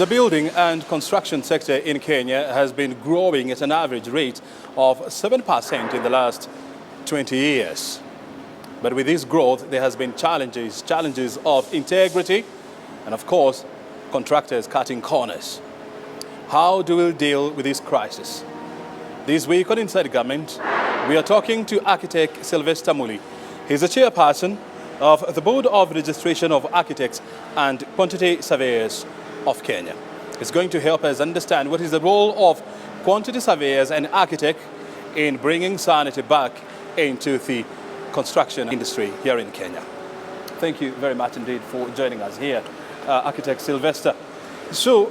The building and construction sector in Kenya has been growing at an average rate of 7% in the last 20 years. But with this growth, there has been challenges of integrity and, of course, contractors cutting corners. How do we deal with this crisis? This week on Inside Government, we are talking to architect Sylvester Muli. He's the chairperson of the Board of Registration of Architects and Quantity Surveyors of Kenya. It's going to help us understand what is the role of quantity surveyors and architects in bringing sanity back into the construction industry here in Kenya. Thank you very much indeed for joining us here, Architect Sylvester. So,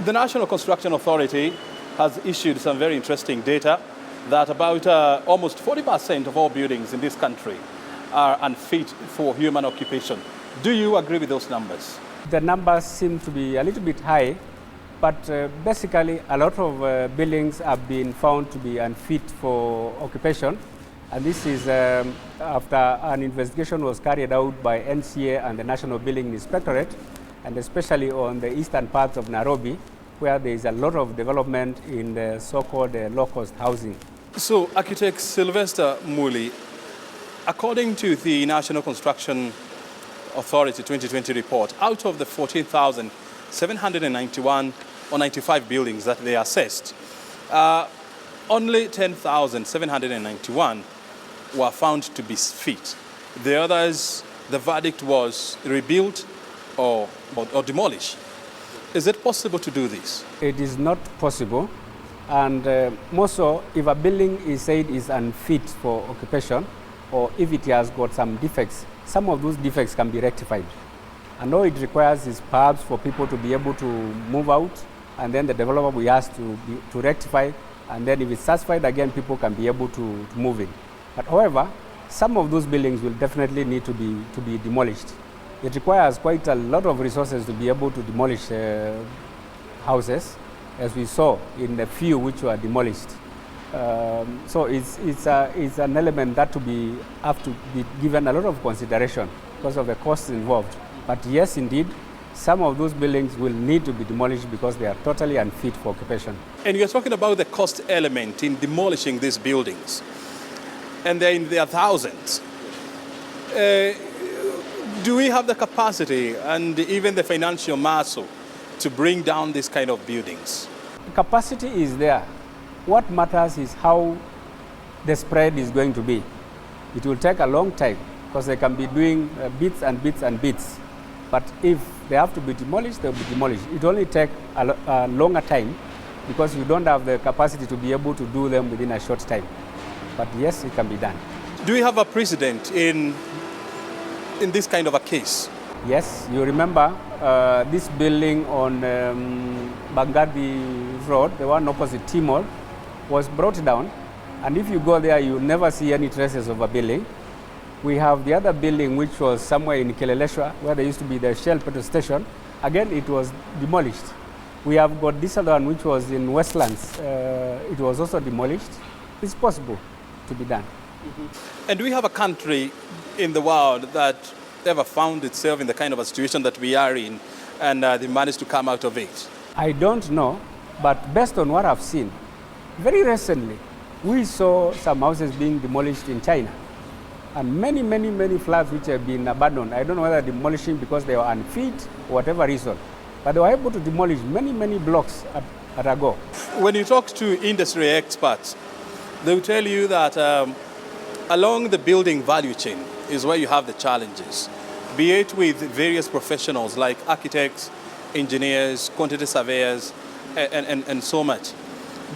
the National Construction Authority has issued some very interesting data that about almost 40% of all buildings in this country are unfit for human occupation. Do you agree with those numbers? The numbers seem to be a little bit high, but basically a lot of buildings have been found to be unfit for occupation. And this is after an investigation was carried out by NCA and the National Building Inspectorate, and especially on the eastern parts of Nairobi, where there is a lot of development in the so-called low-cost housing. So, Architect Sylvester Muli, according to the National Construction Authority 2020 report, out of the 14,791 or 95 buildings that they assessed, only 10,791 were found to be fit. The others, the verdict was rebuild or demolish. Is it possible to do this? It is not possible, and more so if a building is said is unfit for occupation, or if it has got some defects, some of those defects can be rectified. And all it requires is perhaps for people to be able to move out, and then the developer will ask to rectify, and then if it's satisfied again, people can be able to move in. But however, some of those buildings will definitely need to be demolished. It requires quite a lot of resources to be able to demolish houses, as we saw in the few which were demolished. So it's an element that have to be given a lot of consideration because of the costs involved. But yes, indeed, some of those buildings will need to be demolished because they are totally unfit for occupation. And you're talking about the cost element in demolishing these buildings, and they're in their thousands. Do we have the capacity and even the financial muscle to bring down this kind of buildings? The capacity is there. What matters is how the spread is going to be. It will take a long time because they can be doing bits and bits and bits. But if they have to be demolished, they'll be demolished. It only takes a longer time because you don't have the capacity to be able to do them within a short time. But yes, it can be done. Do we have a precedent in this kind of a case? Yes, you remember this building on Bangadi Road, the one opposite Timor, was brought down, and if you go there, you never see any traces of a building. We have the other building which was somewhere in Kileleshwa, where there used to be the Shell petrol station. Again, it was demolished. We have got this other one which was in Westlands. It was also demolished. It's possible to be done. Mm-hmm. And do we have a country in the world that ever found itself in the kind of a situation that we are in, and they managed to come out of it? I don't know, but based on what I've seen, very recently, we saw some houses being demolished in China, and many flats which have been abandoned. I don't know whether demolishing because they were unfit or whatever reason, but they were able to demolish many blocks at a go. When you talk to industry experts, they will tell you that along the building value chain is where you have the challenges, be it with various professionals like architects, engineers, quantity surveyors, and so much.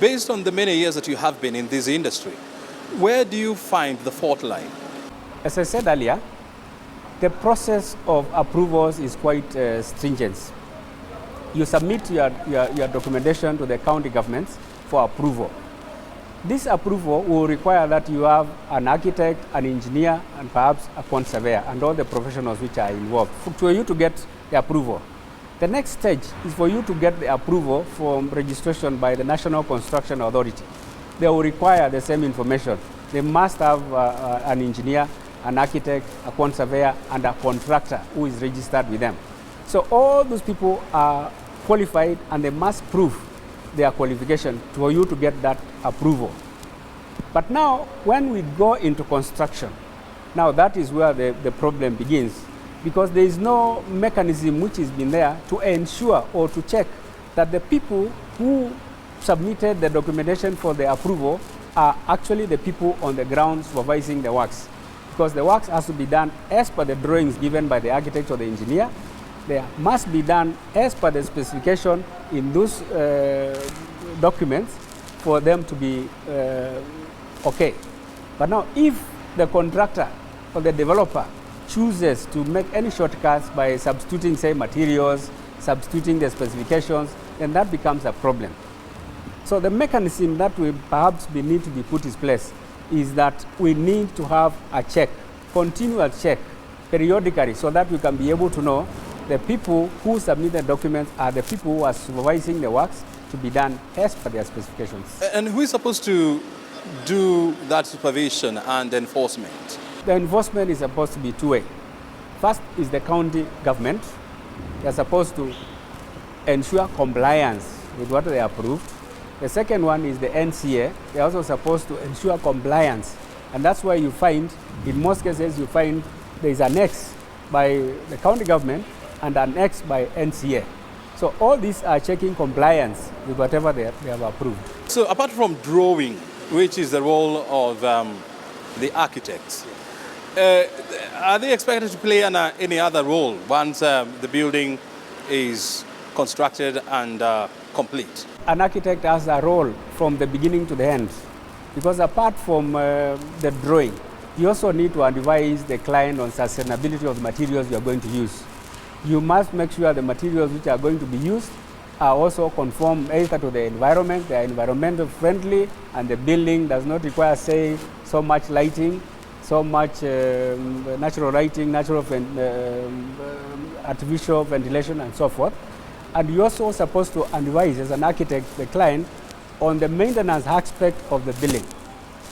Based on the many years that you have been in this industry, where do you find the fault line? As I said earlier, the process of approvals is quite stringent. You submit your documentation to the county governments for approval. This approval will require that you have an architect, an engineer, and perhaps a quantity surveyor, and all the professionals which are involved for you to get the approval. The next stage is for you to get the approval from registration by the National Construction Authority. They will require the same information. They must have an engineer, an architect, a quantity surveyor, and a contractor who is registered with them. So all those people are qualified and they must prove their qualification for you to get that approval. But now, when we go into construction, now that is where the problem begins, because there is no mechanism which has been there to ensure or to check that the people who submitted the documentation for the approval are actually the people on the ground supervising the works. Because the works has to be done as per the drawings given by the architect or the engineer. They must be done as per the specification in those documents for them to be okay. But now, if the contractor or the developer chooses to make any shortcuts by substituting, say, materials, substituting the specifications, then that becomes a problem. So the mechanism that we perhaps need to be put in place is that we need to have a check, continual check, periodically, so that we can be able to know the people who submit the documents are the people who are supervising the works to be done as per their specifications. And who is supposed to do that supervision and enforcement? The enforcement is supposed to be two-way. First is the county government. They are supposed to ensure compliance with what they approved. The second one is the NCA. They are also supposed to ensure compliance. And that's why you find, in most cases, you find there is an X by the county government and an X by NCA. So all these are checking compliance with whatever they have approved. So apart from drawing, which is the role of the architects, are they expected to play any other role once the building is constructed and complete? An architect has a role from the beginning to the end, because apart from the drawing, you also need to advise the client on sustainability of the materials you are going to use. You must make sure the materials which are going to be used are also conform either to the environment, they are environmental friendly, and the building does not require, say, so much lighting, so much natural lighting, artificial ventilation, and so forth. And you're also supposed to advise, as an architect, the client on the maintenance aspect of the building.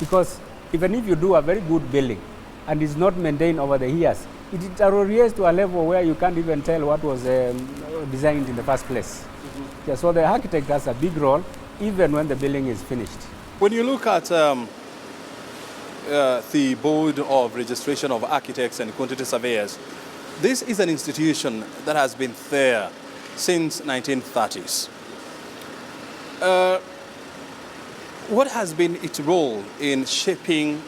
Because even if you do a very good building and it's not maintained over the years, it deteriorates to a level where you can't even tell what was designed in the first place. Mm-hmm. Yeah, so the architect has a big role even when the building is finished. When you look at the Board of Registration of Architects and Quantity Surveyors, this is an institution that has been there since 1930s. What has been its role in shaping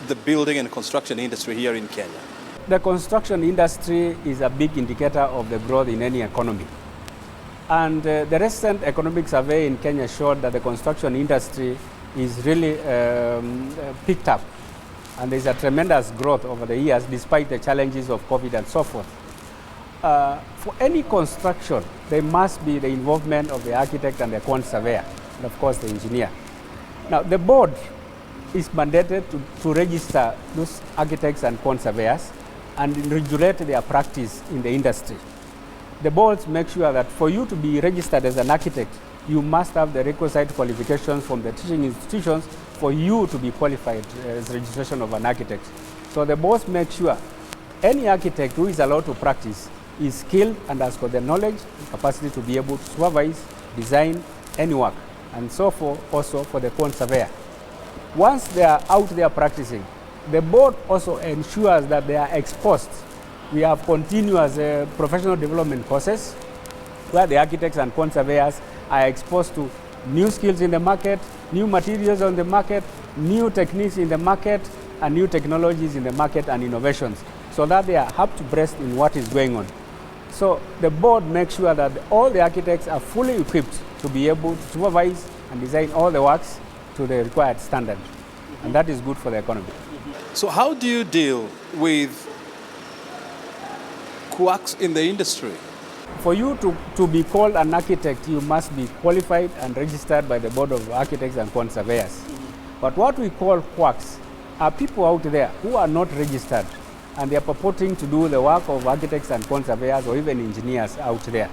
the building and construction industry here in Kenya? The construction industry is a big indicator of the growth in any economy. And the recent economic survey in Kenya showed that the construction industry is really picked up. And there's a tremendous growth over the years despite the challenges of COVID and so forth. For any construction, there must be the involvement of the architect and the quantity surveyor, and of course the engineer. Now, the board is mandated to register those architects and quantity surveyors and regulate their practice in the industry. The boards make sure that for you to be registered as an architect, you must have the requisite qualifications from the teaching institutions for you to be qualified as registration of an architect. So the boards make sure any architect who is allowed to practice is skilled and has got the knowledge and capacity to be able to supervise, design any work, and so forth also for the quantity surveyor. Once they are out there practicing, the board also ensures that they are exposed. We have continuous professional development courses where the architects and quantity surveyors are exposed to new skills in the market, new materials on the market, new techniques in the market, and new technologies in the market and innovations, so that they are up to breast in what is going on. So the board makes sure that all the architects are fully equipped to be able to supervise and design all the works to the required standard. And that is good for the economy. So how do you deal with quacks in the industry? For you to be called an architect, you must be qualified and registered by the Board of Architects and Quantity Surveyors. But what we call quacks are people out there who are not registered, and they are purporting to do the work of architects and quantity surveyors or even engineers out there.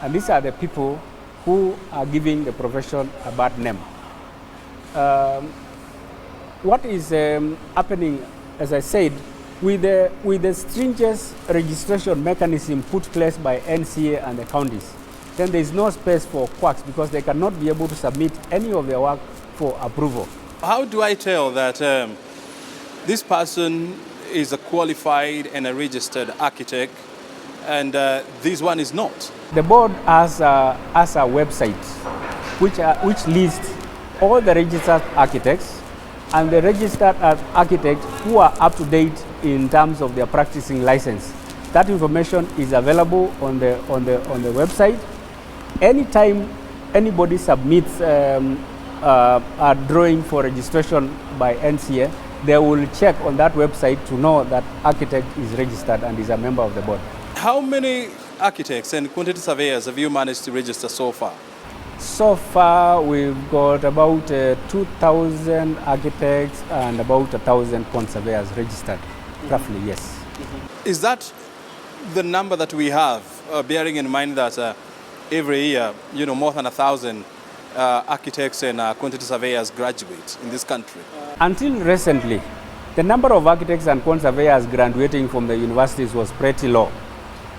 And these are the people who are giving the profession a bad name. What is happening, as I said, With the stringent registration mechanism put place by NCA and the counties, then there is no space for quacks because they cannot be able to submit any of their work for approval. How do I tell that this person is a qualified and a registered architect and this one is not? The board has a website which lists all the registered architects and the registered architects who are up to date in terms of their practicing license. That information is available on the website. Anytime anybody submits a drawing for registration by NCA, they will check on that website to know that architect is registered and is a member of the board. How many architects and quantity surveyors have you managed to register so far? So far, we've got about 2,000 architects and about 1,000 quantity surveyors registered, roughly, yes. Mm-hmm. Is that the number that we have, bearing in mind that every year, more than 1,000 architects and quantity surveyors graduate in this country? Until recently, the number of architects and quantity surveyors graduating from the universities was pretty low.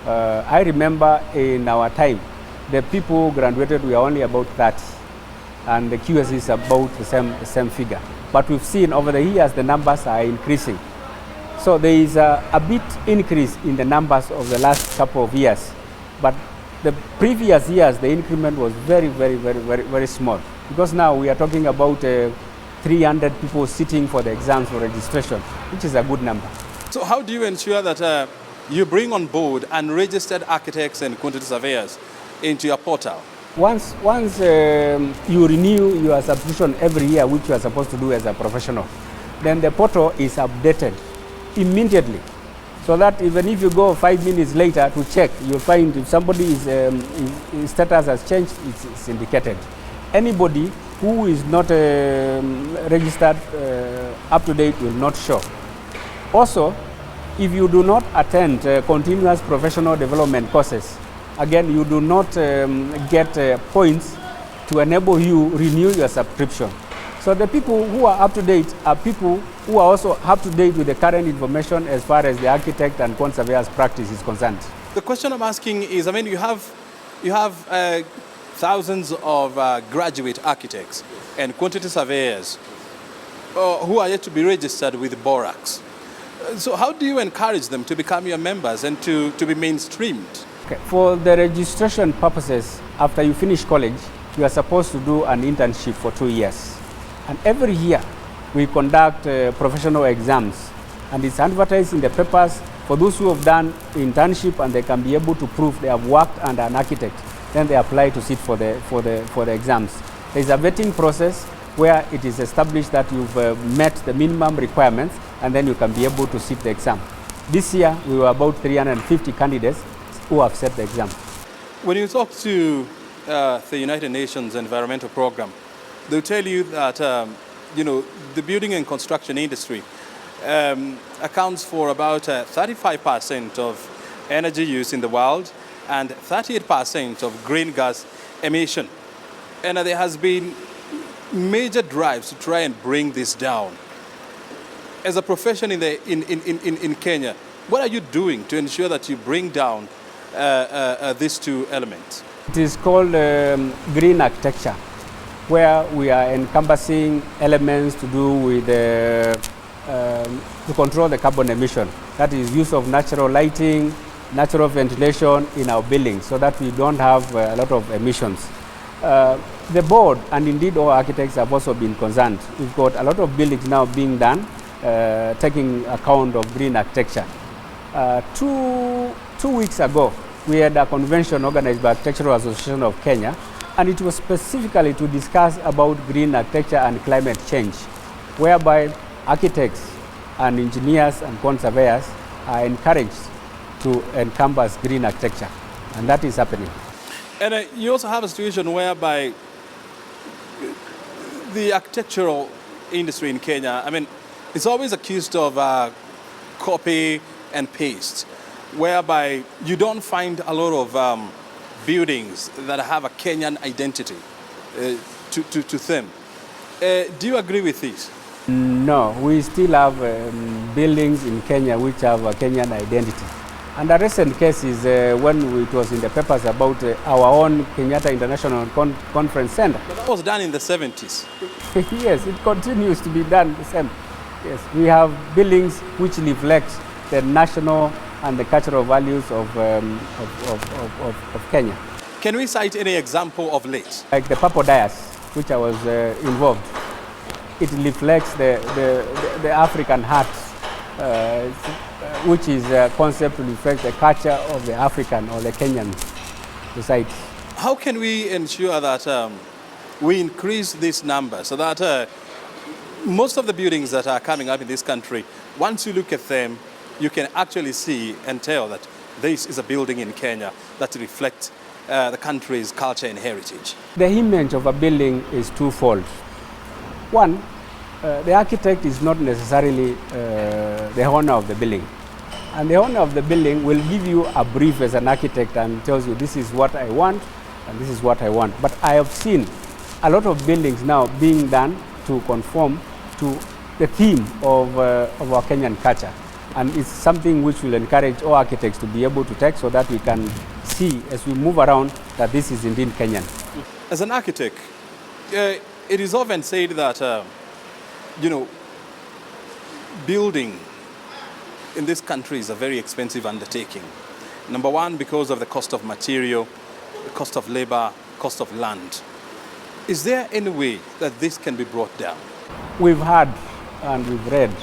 I remember in our time, the people who graduated were only about 30, and the QS is about the same figure. But we've seen over the years the numbers are increasing. So there is a bit increase in the numbers of the last couple of years. But the previous years, the increment was very small. Because now we are talking about 300 people sitting for the exams for registration, which is a good number. So how do you ensure that you bring on board unregistered architects and quantity surveyors into your portal? Once you renew your subscription every year, which you are supposed to do as a professional, then the portal is updated immediately. So that even if you go 5 minutes later to check, you'll find if somebody's his status has changed, it's indicated. Anybody who is not registered up to date will not show. Also, if you do not attend continuous professional development courses, again, you do not get points to enable you renew your subscription. So the people who are up to date are people who are also up to date with the current information as far as the architect and quantity surveyor's practice is concerned. The question I'm asking is, you have thousands of graduate architects and quantity surveyors who are yet to be registered with BORAQs. So how do you encourage them to become your members and to be mainstreamed? Okay. For the registration purposes, after you finish college, you are supposed to do an internship for 2 years. And every year, we conduct professional exams. And it's advertised in the papers for those who have done internship and they can be able to prove they have worked under an architect. Then they apply to sit for the exams. There is a vetting process where it is established that you've met the minimum requirements and then you can be able to sit the exam. This year, we were about 350 candidates who have set the exam. When you talk to the United Nations Environmental Program, they'll tell you that the building and construction industry accounts for about 35% of energy use in the world and 38% of green gas emission. And there has been major drives to try and bring this down. As a profession in Kenya, what are you doing to ensure that you bring down these two elements? It is called green architecture, where we are encompassing elements to do with to control the carbon emission. That is use of natural lighting, natural ventilation in our buildings so that we don't have a lot of emissions. The board and indeed all architects have also been concerned. We've got a lot of buildings now being done taking account of green architecture. 2 weeks ago, we had a convention organized by Architectural Association of Kenya, and it was specifically to discuss about green architecture and climate change, whereby architects and engineers and quantity surveyors are encouraged to encompass green architecture, and that is happening. And you also have a situation whereby the architectural industry in Kenya, it's always accused of copy and paste, whereby you don't find a lot of buildings that have a Kenyan identity to them. Do you agree with this? No, we still have buildings in Kenya which have a Kenyan identity. And a recent case is when it was in the papers about our own Kenyatta International Conference Center. But that was done in the 70s. Yes, it continues to be done the same. Yes, we have buildings which reflect the national and the cultural values of Kenya. Can we cite any example of late? Like the Purple Dais, which I was involved. It reflects the African heart, which is a concept to reflect the culture of the African or the Kenyan society. How can we ensure that we increase this number so that most of the buildings that are coming up in this country, once you look at them, you can actually see and tell that this is a building in Kenya that reflects the country's culture and heritage? The image of a building is twofold. One, the architect is not necessarily the owner of the building. And the owner of the building will give you a brief as an architect and tells you this is what I want and this is what I want. But I have seen a lot of buildings now being done to conform to the theme of our Kenyan culture. And it's something which will encourage all architects to be able to take so that we can see as we move around that this is indeed Kenyan. As an architect, it is often said that, building in this country is a very expensive undertaking. Number one, because of the cost of material, the cost of labor, cost of land. Is there any way that this can be brought down? We've heard and we've read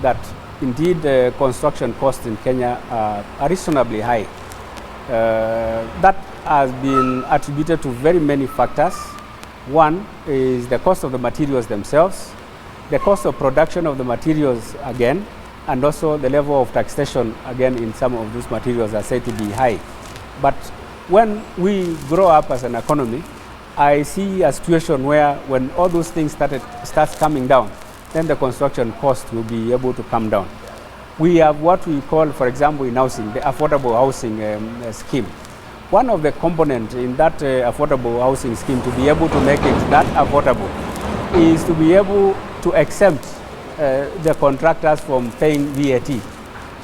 that indeed the construction costs in Kenya are reasonably high. That has been attributed to very many factors. One is the cost of the materials themselves, the cost of production of the materials again, and also the level of taxation again in some of those materials are said to be high. But when we grow up as an economy, I see a situation where when all those things starts coming down, then the construction cost will be able to come down. We have what we call, for example, in housing, the affordable housing scheme. One of the components in that affordable housing scheme to be able to make it that affordable is to be able to exempt the contractors from paying VAT.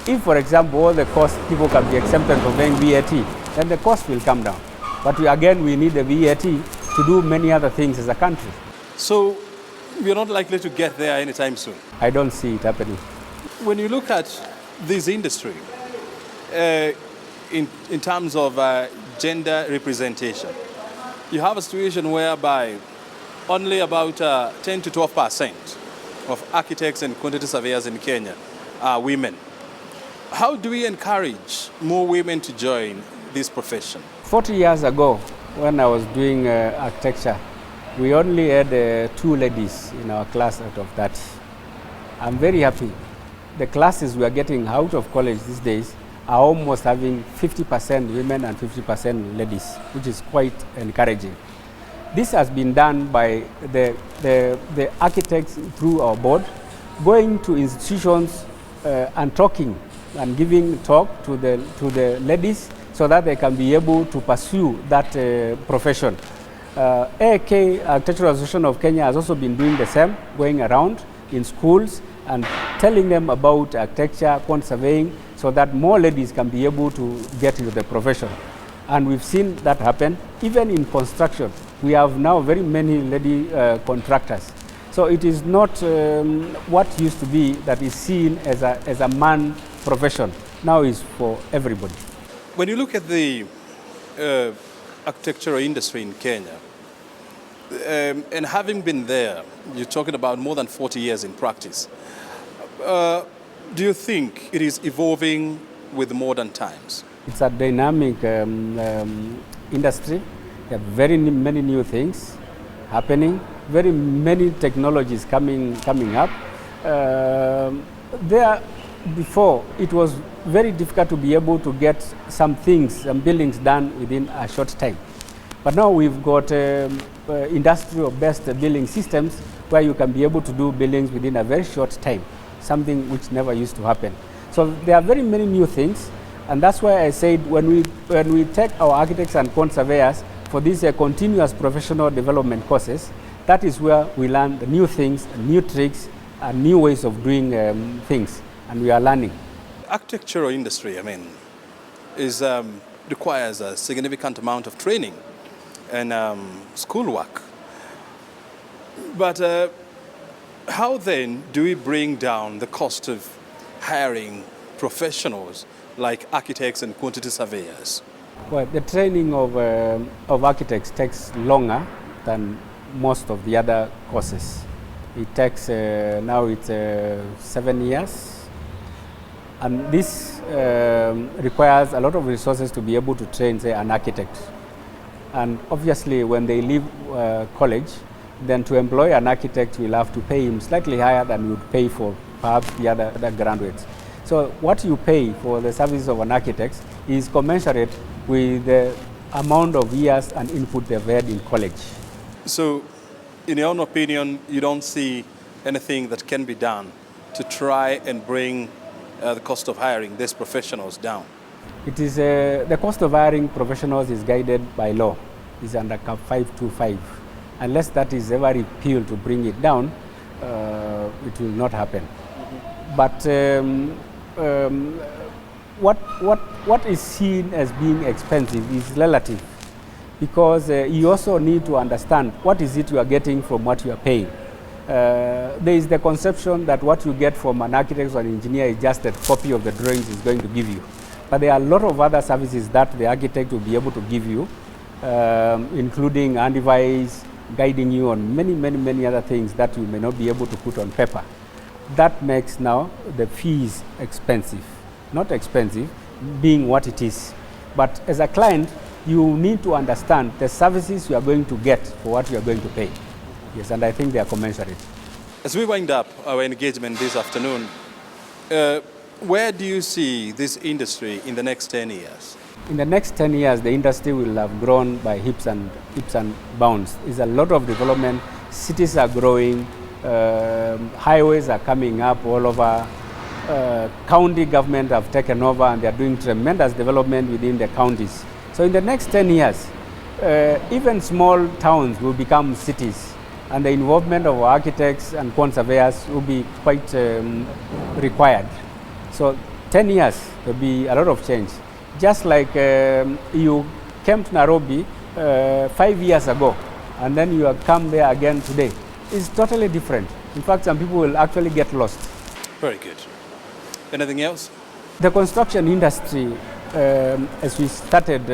If, for example, all the cost people can be exempted from paying VAT, then the cost will come down. But we need the VAT to do many other things as a country. So we're not likely to get there anytime soon? I don't see it happening. When you look at this industry, in terms of gender representation, you have a situation whereby only about 10 to 12% of architects and quantity surveyors in Kenya are women. How do we encourage more women to join this profession? 40 years ago, when I was doing architecture, we only had 2 ladies in our class out of 30. I'm very happy. The classes we are getting out of college these days are almost having 50% women and 50% ladies, which is quite encouraging. This has been done by the architects through our board, going to institutions and talking and giving talk to the ladies so that they can be able to pursue that profession. AK, Architectural Association of Kenya, has also been doing the same, going around in schools and telling them about architecture, quantity surveying, so that more ladies can be able to get into the profession. And we've seen that happen. Even in construction, we have now very many lady contractors. So it is not what used to be that is seen as a man profession. Now is for everybody. When you look at the architectural industry in Kenya, and having been there, you're talking about more than 40 years in practice. Do you think it is evolving with modern times? It's a dynamic industry. There are very many new things happening, very many technologies coming up. Before, it was very difficult to be able to get some things, some buildings done within a short time. But now we've got industrial-based building systems where you can be able to do buildings within a very short time, something which never used to happen. So there are very many new things, and that's why I said when we take our architects and quantity surveyors for these continuous professional development courses, that is where we learn the new things, new tricks, and new ways of doing things, and we are learning. Architectural industry, requires a significant amount of training and schoolwork. But how then do we bring down the cost of hiring professionals like architects and quantity surveyors? Well, the training of architects takes longer than most of the other courses. It takes, now it's 7 years. And this requires a lot of resources to be able to train, say, an architect. And obviously, when they leave college, then to employ an architect, we'll have to pay him slightly higher than you would pay for perhaps the other graduates. So what you pay for the service of an architect is commensurate with the amount of years and input they've had in college. So, in your own opinion, you don't see anything that can be done to try and bring the cost of hiring these professionals down? It is, the cost of hiring professionals is guided by law. It's under Cap 525. Unless that is ever repealed to bring it down, it will not happen. Mm-hmm. But what is seen as being expensive is relative, because you also need to understand what is it you are getting from what you are paying. There is the conception that what you get from an architect or an engineer is just a copy of the drawings is going to give you. But there are a lot of other services that the architect will be able to give you, including advice, guiding you on many other things that you may not be able to put on paper. That makes now the fees expensive. Not expensive, being what it is. But as a client, you need to understand the services you are going to get for what you are going to pay. Yes, and I think they are commensurate. As we wind up our engagement this afternoon, where do you see this industry in the next 10 years? In the next 10 years, the industry will have grown by heaps and bounds. There's a lot of development. Cities are growing. Highways are coming up all over. County government have taken over and they are doing tremendous development within the counties. So in the next 10 years, even small towns will become cities, and the involvement of architects and quantity surveyors will be quite required. So 10 years, there will be a lot of change. Just like you came to Nairobi 5 years ago, and then you have come there again today. It's totally different. In fact, some people will actually get lost. Very good. Anything else? The construction industry, as we started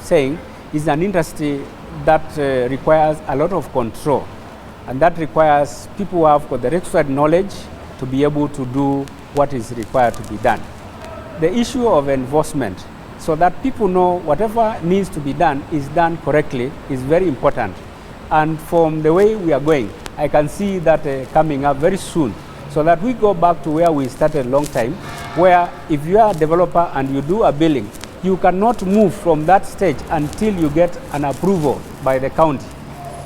saying, is an industry that requires a lot of control. And that requires people who have got the required knowledge to be able to do what is required to be done. The issue of enforcement, so that people know whatever needs to be done is done correctly, is very important. And from the way we are going, I can see that coming up very soon, so that we go back to where we started a long time, where if you are a developer and you do a building, you cannot move from that stage until you get an approval by the county.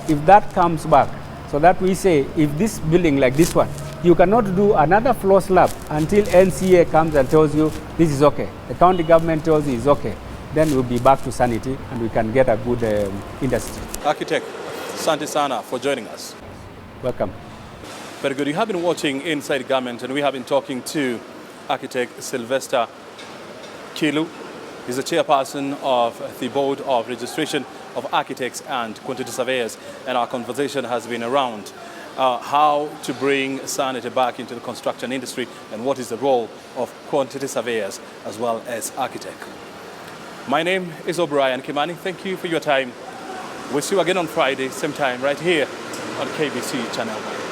If that comes back, so that we say, if this building like this one, you cannot do another floor slab until NCA comes and tells you this is okay. The county government tells you it's okay. Then we'll be back to sanity and we can get a good industry. Architect, Santi Sana for joining us. Welcome. Very good. You have been watching Inside Government, and we have been talking to architect Sylvester Kilu. He's the chairperson of the Board of Registration of Architects and Quantity Surveyors, and our conversation has been around how to bring sanity back into the construction industry and what is the role of quantity surveyors as well as architects. My name is O'Brien Kimani. Thank you for your time. We'll see you again on Friday, same time, right here on KBC Channel 1.